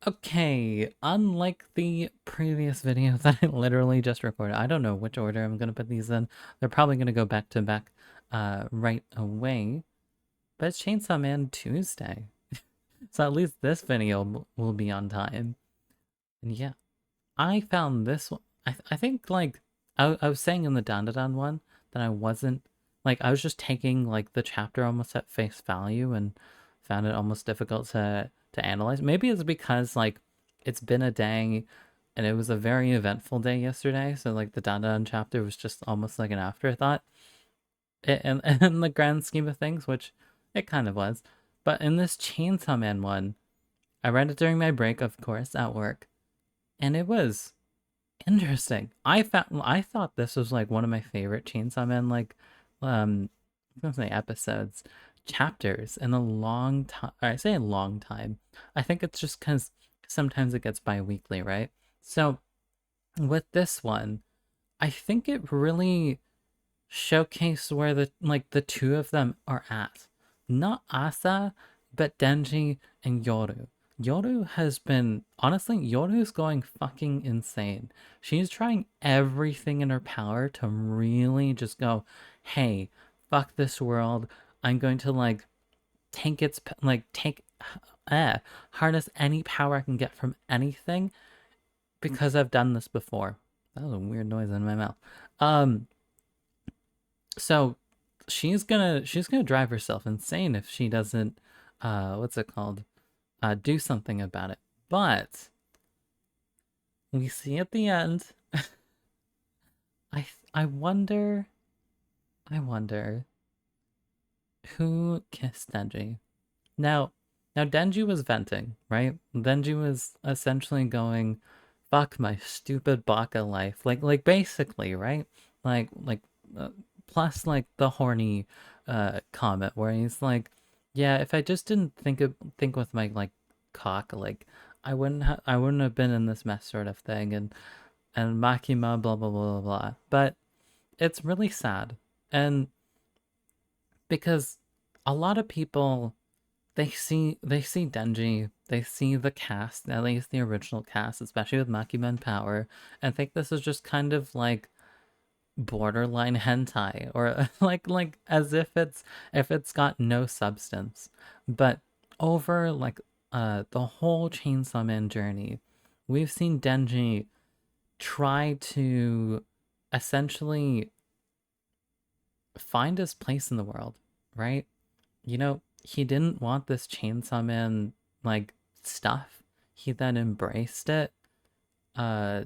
Okay, unlike the previous video that I literally just recorded, I don't know which order I'm gonna put these in. They're probably gonna go back to back right away. But it's Chainsaw Man Tuesday. So at least this video will be on time. And yeah, I found this one. I think like I was saying in the Dandadan one that I wasn't like I was just taking like the chapter almost at face value and found it almost difficult to analyze. Maybe it's because like it's been a day and it was a very eventful day yesterday, so like the Dandadan chapter was just almost like an afterthought in the grand scheme of things, which it kind of was. But in this Chainsaw Man one, I read it during my break, of course, at work, and it was interesting. I thought this was like one of my favorite Chainsaw Man um I was gonna say episodes, chapters in a long time. I say a long time. I think it's just because sometimes it gets bi-weekly, right? So with this one, I think it really showcased where the two of them are at. Not Asa, but Denji and Yoru. Yoru has been honestly, Yoru's going fucking insane. She's trying everything in her power to really just go, hey, fuck this world. I'm going to like take its like take harness any power I can get from anything because I've done this before. That was a weird noise in my mouth. Um so she's gonna drive herself insane if she doesn't what's it called do something about it. But we see at the end, I wonder, I wonder who kissed Denji. Now now Denji was venting, right? Denji was essentially going, fuck my stupid baka life, like basically, right? like uh, plus like the horny comment where he's like, yeah, if I just didn't think with my like cock, like I wouldn't have been in this mess, sort of thing. And Makima blah blah blah blah blah. But it's really sad. And because a lot of people, they see Denji, they see the cast, at least the original cast, especially with Makima in power, and think this is just kind of like borderline hentai, or like as if it's got no substance. But over like the whole Chainsaw Man journey, we've seen Denji try to essentially find his place in the world, right? He didn't want this Chainsaw Man like stuff. He then embraced it. Uh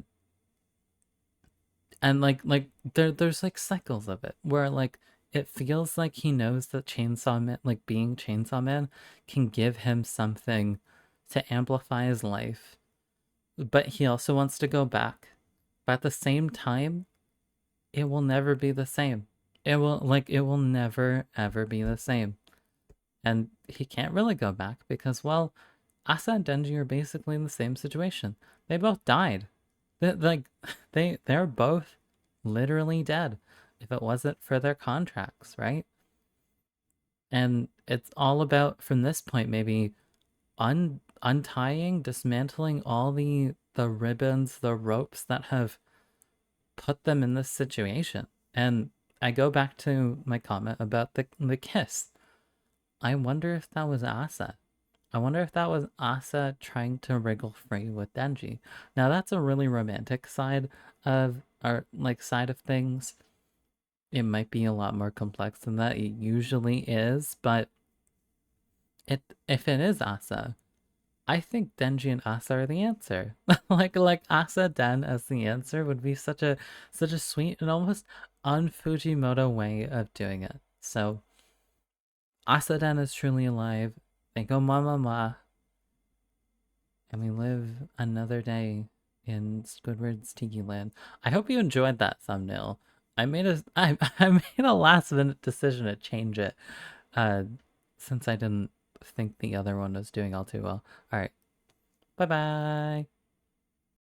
and there's like cycles of it where like it feels like he knows that Chainsaw Man, like being Chainsaw Man, can give him something to amplify his life, but he also wants to go back. But at the same time, it will never be the same. It will never ever be the same. And he can't really go back because, well, Asa and Denji are basically in the same situation. They both died. Like they're both literally dead if it wasn't for their contracts, right? And it's all about, from this point, maybe untying, dismantling all the ribbons, the ropes that have put them in this situation. And I go back to my comment about the kiss. I wonder if that was Asa. I wonder if that was Asa trying to wriggle free with Denji. Now that's a really romantic side of our like side of things. It might be a lot more complex than that. It usually is, but it if it is Asa, I think Denji and Asa are the answer. like ASADEN as the answer would be such a sweet and almost un-Fujimoto way of doing it. So ASADEN is truly alive. Thank you, Mama Ma, and we live another day in Squidward's Tiki Land. I hope you enjoyed that thumbnail. I made a last minute decision to change it, uh, since I didn't think the other one was doing all too well. All right, bye bye.